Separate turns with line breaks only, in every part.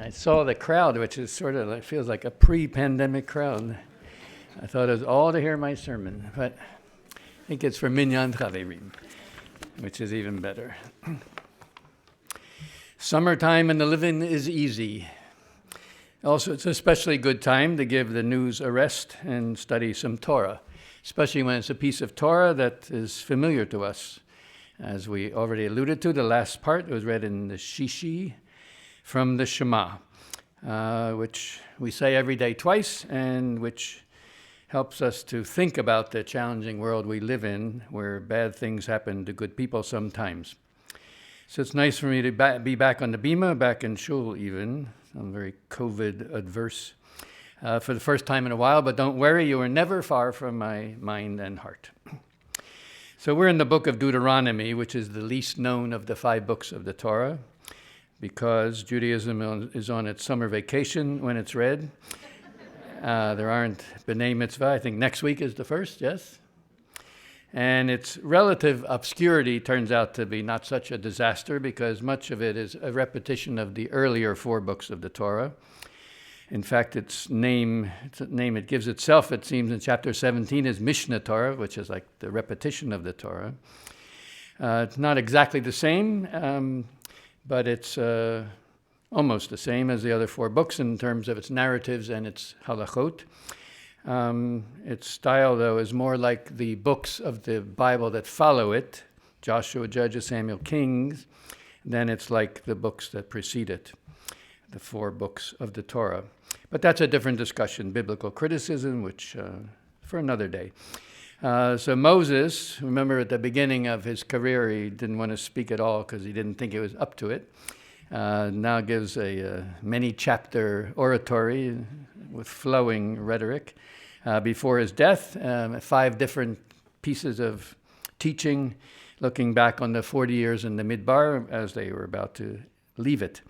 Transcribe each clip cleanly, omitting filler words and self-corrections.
I saw the crowd, which is sort of like, feels like a pre-pandemic crowd. I thought it was all to hear my sermon, but I think it's for Minyan Chaverim, which is even better. Summertime and the living is easy. Also, it's an especially good time to give the news a rest and study some Torah, especially when it's a piece of Torah that is familiar to us. As we already alluded to, the last part was read in the Shishi from the Shema, which we say every day twice, and which helps us to think about the challenging world we live in, where bad things happen to good people sometimes. So it's nice for me to be back on the Bima, back in shul even. I'm very COVID adverse for the first time in a while, but don't worry, you are never far from my mind and heart. So we're in the book of Deuteronomy, which is the least known of the 5 books of the Torah, because Judaism is on its summer vacation when it's read. There aren't B'nai Mitzvah. I think next week is the first, yes? And its relative obscurity turns out to be not such a disaster, because much of it is a repetition of the earlier 4 books of the Torah. In fact, its name it gives itself, it seems, in chapter 17 is Mishnah Torah, which is like the repetition of the Torah. It's not exactly the same, but it's almost the same as the other 4 books in terms of its narratives and its halachot. Its style, though, is more like the books of the Bible that follow it, Joshua, Judges, Samuel, Kings, than it's like the books that precede it, the 4 books of the Torah. But that's a different discussion, biblical criticism, which for another day. So Moses, remember at the beginning of his career, he didn't want to speak at all because he didn't think he was up to it. Now gives a many-chapter oratory with flowing rhetoric. Before his death, 5 different pieces of teaching, looking back on the 40 years in the Midbar as they were about to leave it.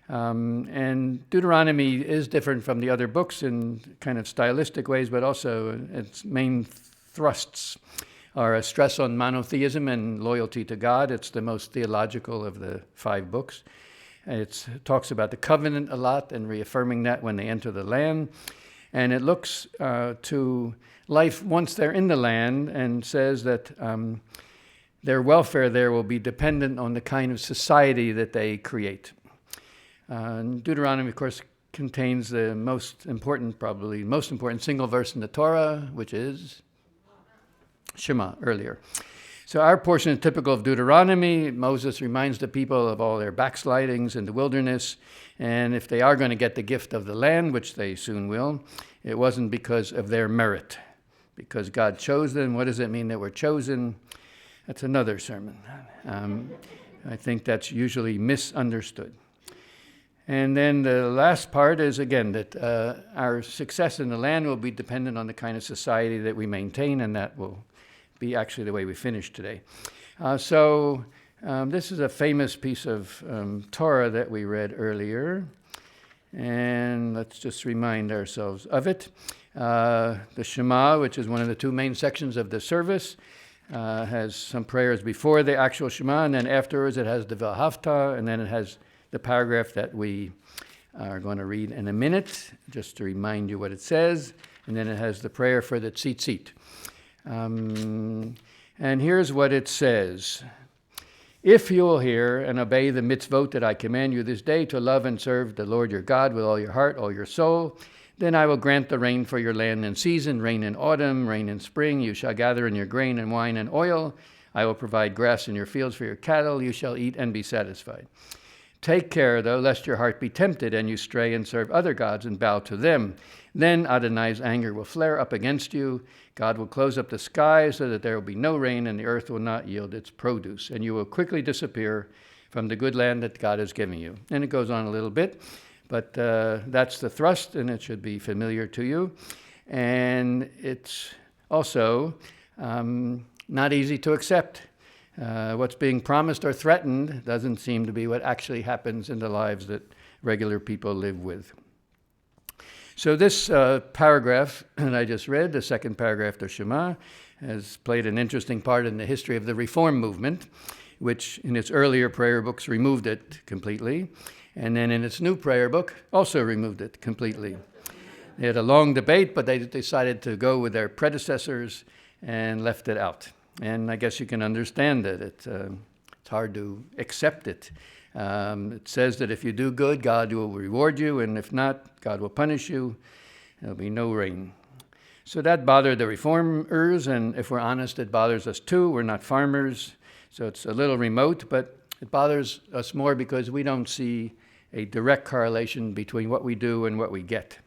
And Deuteronomy is different from the other books in kind of stylistic ways, but also its main thrusts are a stress on monotheism and loyalty to God. It's the most theological of the 5 books. It talks about the covenant a lot and reaffirming that when they enter the land. And it looks to life once they're in the land and says that their welfare there will be dependent on the kind of society that they create. Deuteronomy, of course, contains the most important single verse in the Torah, which is Shema, earlier. So our portion is typical of Deuteronomy. Moses reminds the people of all their backslidings in the wilderness, and if they are going to get the gift of the land, which they soon will, it wasn't because of their merit, because God chose them. What does it mean that we're chosen? That's another sermon. I think that's usually misunderstood. And then the last part is, again, that our success in the land will be dependent on the kind of society that we maintain, and that will be actually the way we finish today. So this is a famous piece of Torah that we read earlier, and let's just remind ourselves of it. The Shema, which is one of the 2 main sections of the service, has some prayers before the actual Shema, and then afterwards it has the V'ahavta, and then it has the paragraph that we are going to read in a minute, just to remind you what it says, and then it has the prayer for the tzitzit. And here's what it says. If you will hear and obey the mitzvot that I command you this day to love and serve the Lord your God with all your heart, all your soul, then I will grant the rain for your land in season, rain in autumn, rain in spring. You shall gather in your grain and wine and oil. I will provide grass in your fields for your cattle. You shall eat and be satisfied. Take care, though, lest your heart be tempted and you stray and serve other gods and bow to them. Then Adonai's anger will flare up against you. God will close up the sky so that there will be no rain and the earth will not yield its produce. And you will quickly disappear from the good land that God has given you. And it goes on a little bit, but that's the thrust, and it should be familiar to you. And it's also not easy to accept. What's being promised or threatened doesn't seem to be what actually happens in the lives that regular people live with. So this paragraph that I just read, the second paragraph to Shema, has played an interesting part in the history of the Reform movement, which in its earlier prayer books removed it completely. And then in its new prayer book, also removed it completely. They had a long debate, but they decided to go with their predecessors and left it out. And I guess you can understand it. It's hard to accept it. It says that if you do good, God will reward you, and if not, God will punish you. There'll be no rain. So that bothered the reformers, and if we're honest, it bothers us too. We're not farmers, so it's a little remote, but it bothers us more because we don't see a direct correlation between what we do and what we get.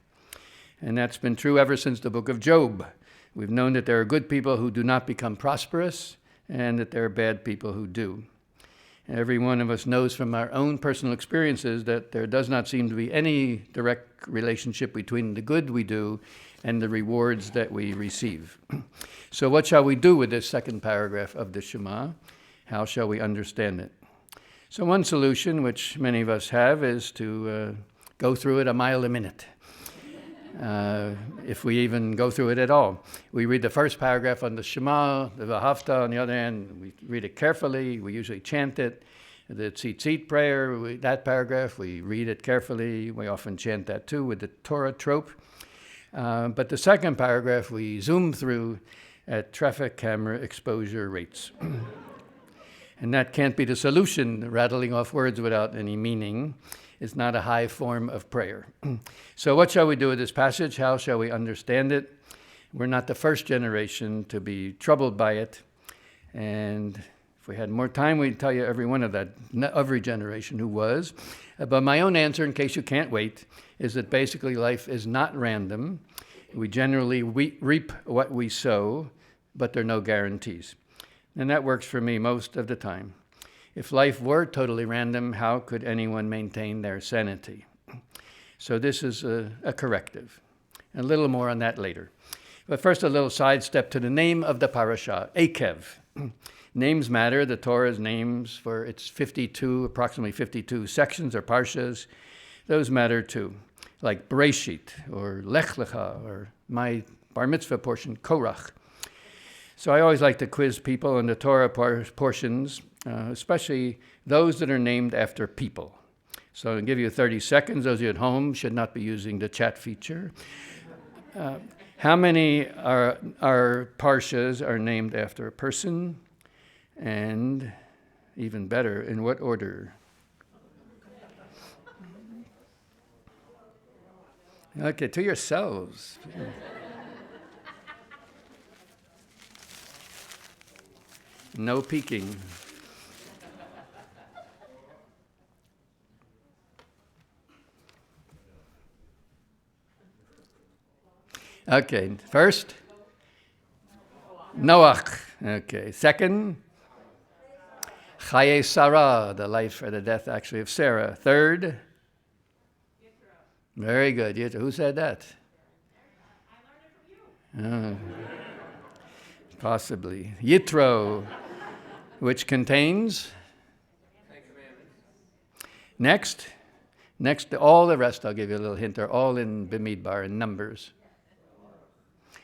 And that's been true ever since the book of Job. We've known that there are good people who do not become prosperous, and that there are bad people who do. Every one of us knows from our own personal experiences that there does not seem to be any direct relationship between the good we do and the rewards that we receive. So what shall we do with this second paragraph of the Shema? How shall we understand it? So one solution, which many of us have, is to go through it a mile a minute. If we even go through it at all. We read the first paragraph on the Shema, the Vahavta on the other hand, we read it carefully, we usually chant it. The tzitzit prayer, that paragraph, we read it carefully, we often chant that too with the Torah trope. But the second paragraph we zoom through at traffic camera exposure rates. And that can't be the solution, rattling off words without any meaning. It's not a high form of prayer. So what shall we do with this passage? How shall we understand it? We're not the first generation to be troubled by it. And if we had more time, we'd tell you every one of that, every generation who was. But my own answer, in case you can't wait, is that basically life is not random. We generally reap what we sow, but there are no guarantees. And that works for me most of the time. If life were totally random, how could anyone maintain their sanity? So this is a corrective. A little more on that later. But first, a little sidestep to the name of the parasha, Akev. Names matter. The Torah's names for its approximately 52 sections or parshas, those matter too. Like Bereshit, or Lech Lecha, or my bar mitzvah portion, Korach. So I always like to quiz people on the Torah portions, especially those that are named after people. So I'll give you 30 seconds. Those of you at home should not be using the chat feature. How many are parshas are named after a person? And even better, in what order? Okay, to yourselves. No peeking. Okay, first, Noach. Okay, second, Chaye Sarah, the life or the death actually of Sarah. Third, very good. Who said that? I learned it from you. Possibly. Yitro, which contains? Next, all the rest, I'll give you a little hint, are all in Bimidbar, in Numbers.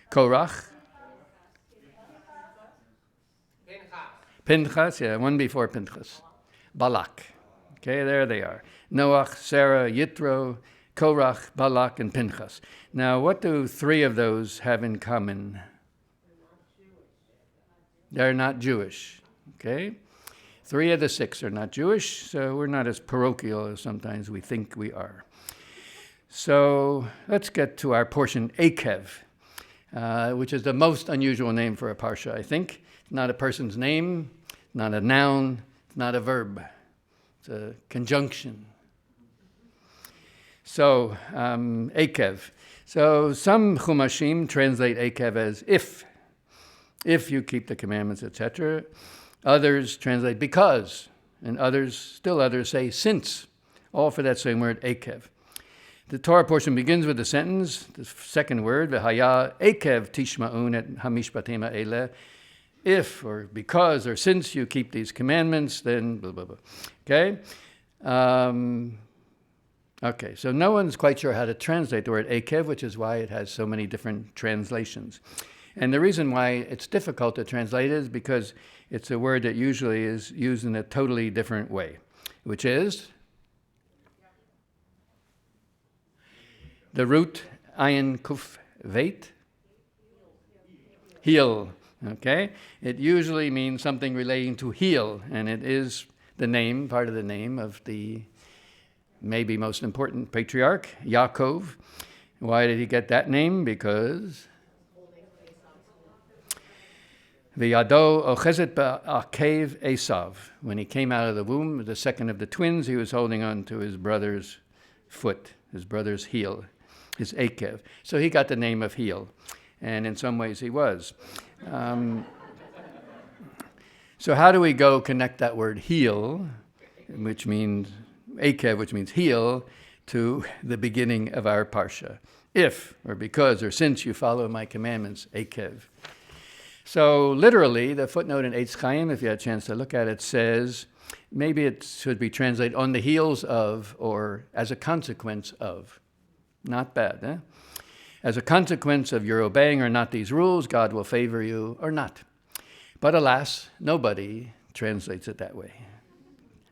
Korach. Pinchas, yeah, one before Pinchas. Balak. Okay, there they are. Noach, Sarah, Yitro, Korach, Balak, and Pinchas. Now, what do three of those have in common? They're not Jewish, okay? 3 of the 6 are not Jewish, so we're not as parochial as sometimes we think we are. So let's get to our portion, Akev, which is the most unusual name for a parsha, I think. It's not a person's name, not a noun, it's not a verb. It's a conjunction. So, Akev. So some Chumashim translate Akev as if you keep the commandments, etc. Others translate because, and still others say since, all for that same word, Akev. The Torah portion begins with the sentence, the second word, V'haya Akev tishma'un et hamishpatim ha'eleh. If, or because, or since you keep these commandments, then blah, blah, blah. Okay? Okay, so no one's quite sure how to translate the word Akev, which is why it has so many different translations. And the reason why it's difficult to translate is because it's a word that usually is used in a totally different way, which is The root, ayin kuf veit, heal. Okay? It usually means something relating to heal, and it is the name, part of the name of the maybe most important patriarch, Yaakov. Why did he get that name? Because V'yado ochezet ba'akev Esav. When he came out of the womb, the second of the twins, he was holding on to his brother's foot, his brother's heel, his akev. So he got the name of heel, and in some ways he was. So how do we go connect that word heel, which means akev, which means heel, to the beginning of our parsha? If, or because, or since you follow my commandments, akev. So literally, the footnote in Eitz Chaim, if you had a chance to look at it, says, maybe it should be translated on the heels of, or as a consequence of. Not bad, eh? As a consequence of your obeying or not these rules, God will favor you or not. But alas, nobody translates it that way.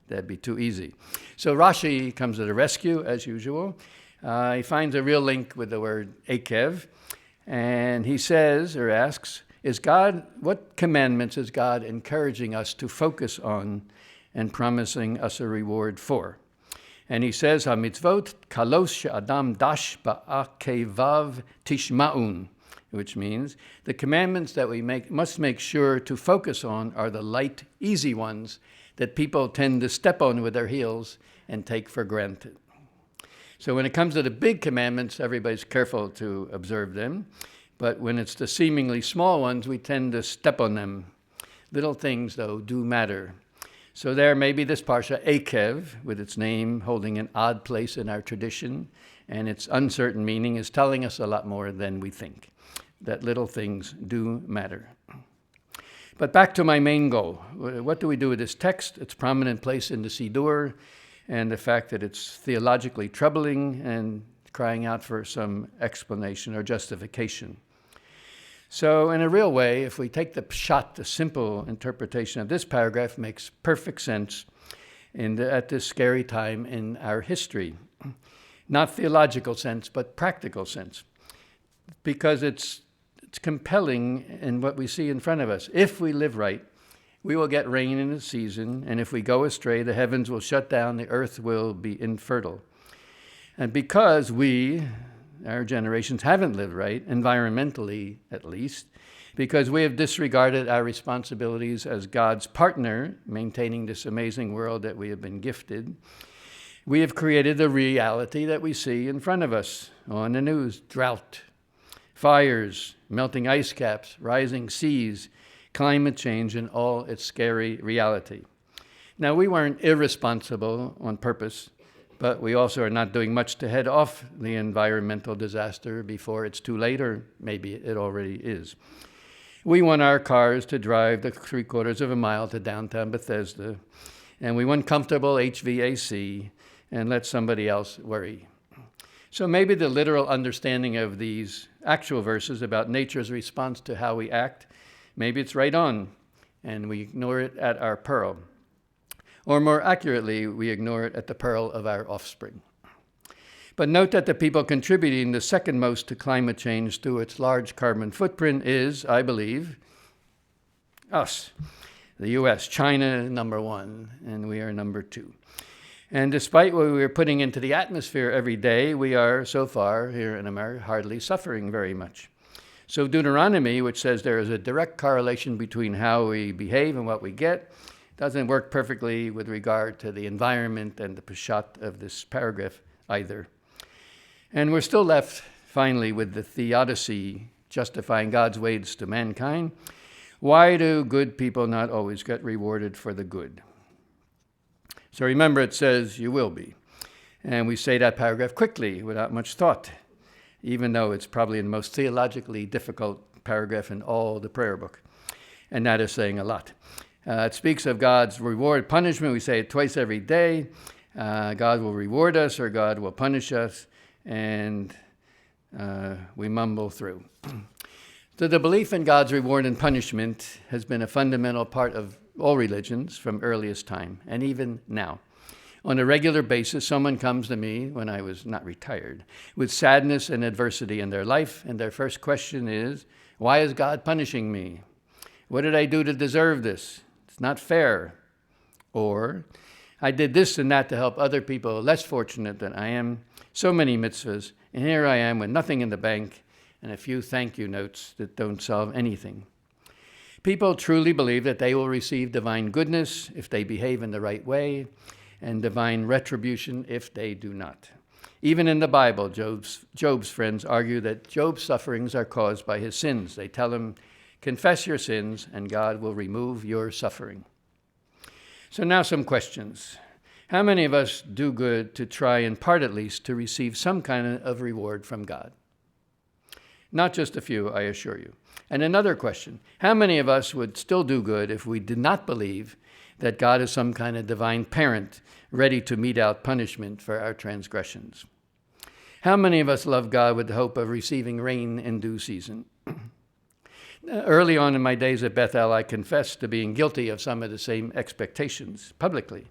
That'd be too easy. So Rashi comes to the rescue, as usual. He finds a real link with the word akev, and he says, or asks, what commandments is God encouraging us to focus on and promising us a reward for? And he says, HaMitzvot kalos she'adam dash ba'akevav tishma'un, which means the commandments that we must make sure to focus on are the light, easy ones that people tend to step on with their heels and take for granted. So when it comes to the big commandments, everybody's careful to observe them. But when it's the seemingly small ones, we tend to step on them. Little things, though, do matter. So there may be this parsha, Akev, with its name holding an odd place in our tradition, and its uncertain meaning is telling us a lot more than we think, that little things do matter. But back to my main goal. What do we do with this text? Its prominent place in the Siddur, and the fact that it's theologically troubling and crying out for some explanation or justification. So in a real way, if we take the pshat, the simple interpretation of this paragraph, makes perfect sense at this scary time in our history. Not theological sense, but practical sense. Because it's compelling in what we see in front of us. If we live right, we will get rain in the season, and if we go astray, the heavens will shut down, the earth will be infertile. And because our generations haven't lived right, environmentally at least, because we have disregarded our responsibilities as God's partner, maintaining this amazing world that we have been gifted, we have created the reality that we see in front of us on the news: drought, fires, melting ice caps, rising seas, climate change in all its scary reality. Now, we weren't irresponsible on purpose, but we also are not doing much to head off the environmental disaster before it's too late, or maybe it already is. We want our cars to drive the 3/4 of a mile to downtown Bethesda, and we want comfortable HVAC, and let somebody else worry. So maybe the literal understanding of these actual verses about nature's response to how we act, maybe it's right on, and we ignore it at our peril. Or more accurately, we ignore it at the peril of our offspring. But note that the people contributing the second most to climate change through its large carbon footprint is, I believe, us, the U.S., China number 1, and we are number 2. And despite what we are putting into the atmosphere every day, we are, so far, here in America, hardly suffering very much. So Deuteronomy, which says there is a direct correlation between how we behave and what we get, doesn't work perfectly with regard to the environment and the pshat of this paragraph either. And we're still left, finally, with the theodicy justifying God's ways to mankind. Why do good people not always get rewarded for the good? So remember, it says you will be. And we say that paragraph quickly, without much thought, even though it's probably the most theologically difficult paragraph in all the prayer book. And that is saying a lot. It speaks of God's reward, punishment. We say it twice every day. God will reward us or God will punish us, and we mumble through. So the belief in God's reward and punishment has been a fundamental part of all religions from earliest time, and even now. On a regular basis, someone comes to me when I was not retired with sadness and adversity in their life, and their first question is, why is God punishing me? What did I do to deserve this? It's not fair. Or, I did this and that to help other people less fortunate than I am. So many mitzvahs, and here I am with nothing in the bank and a few thank you notes that don't solve anything. People truly believe that they will receive divine goodness if they behave in the right way, and divine retribution if they do not. Even in the Bible, Job's friends argue that Job's sufferings are caused by his sins. They tell him, confess your sins and God will remove your suffering. So now some questions. How many of us do good to try, in part at least, to receive some kind of reward from God? Not just a few, I assure you. And another question, how many of us would still do good if we did not believe that God is some kind of divine parent ready to mete out punishment for our transgressions? How many of us love God with the hope of receiving rain in due season? Early on in my days at Bethel, I confessed to being guilty of some of the same expectations publicly.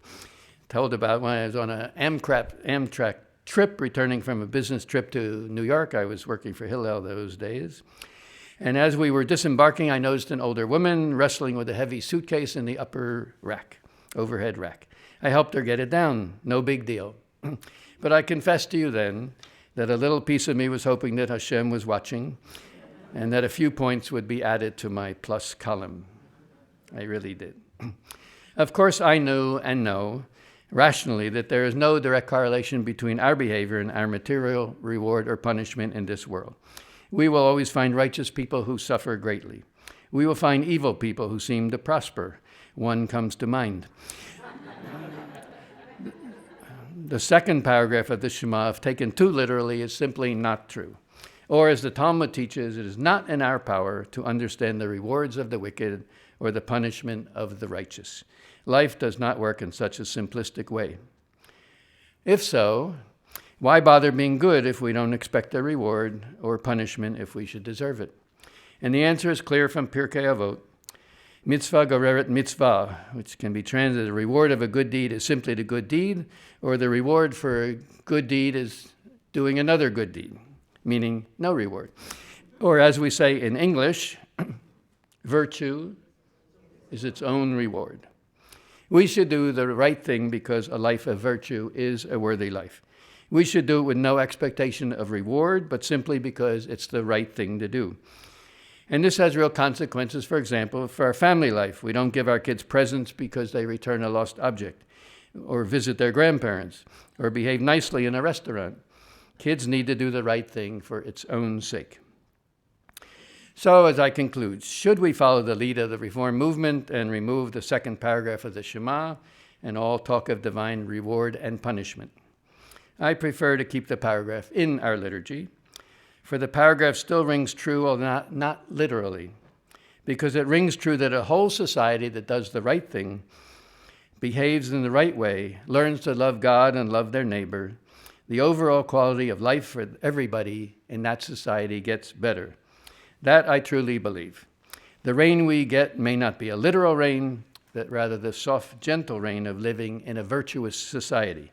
Told about when I was on an Amtrak trip, returning from a business trip to New York. I was working for Hillel those days. And as we were disembarking, I noticed an older woman wrestling with a heavy suitcase in the upper rack, overhead rack. I helped her get it down, no big deal. But I confessed to you then that a little piece of me was hoping that Hashem was watching and that a few points would be added to my plus column. I really did. Of course, I knew and know rationally that there is no direct correlation between our behavior and our material reward or punishment in this world. We will always find righteous people who suffer greatly. We will find evil people who seem to prosper. One comes to mind. The second paragraph of the Shema, if taken too literally, is simply not true. Or as the Talmud teaches, it is not in our power to understand the rewards of the wicked or the punishment of the righteous. Life does not work in such a simplistic way. If so, why bother being good if we don't expect a reward or punishment if we should deserve it? And the answer is clear from Pirkei Avot. Mitzvah goreret mitzvah, which can be translated, the reward of a good deed is simply the good deed, or the reward for a good deed is doing another good deed, meaning no reward. Or as we say in English, virtue is its own reward. We should do the right thing because a life of virtue is a worthy life. We should do it with no expectation of reward, but simply because it's the right thing to do. And this has real consequences, for example, for our family life. We don't give our kids presents because they return a lost object, or visit their grandparents, or behave nicely in a restaurant. Kids need to do the right thing for its own sake. So, as I conclude, should we follow the lead of the Reform movement and remove the second paragraph of the Shema and all talk of divine reward and punishment? I prefer to keep the paragraph in our liturgy, for the paragraph still rings true, although not literally, because it rings true that a whole society that does the right thing, behaves in the right way, learns to love God and love their neighbor, the overall quality of life for everybody in that society gets better. That I truly believe. The rain we get may not be a literal rain, but rather the soft, gentle rain of living in a virtuous society.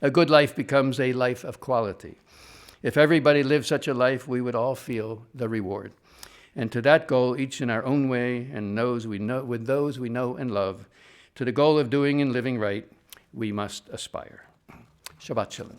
A good life becomes a life of quality. If everybody lived such a life, we would all feel the reward. And to that goal, each in our own way, and with those we know and love, to the goal of doing and living right, we must aspire. Shabbat Shalom.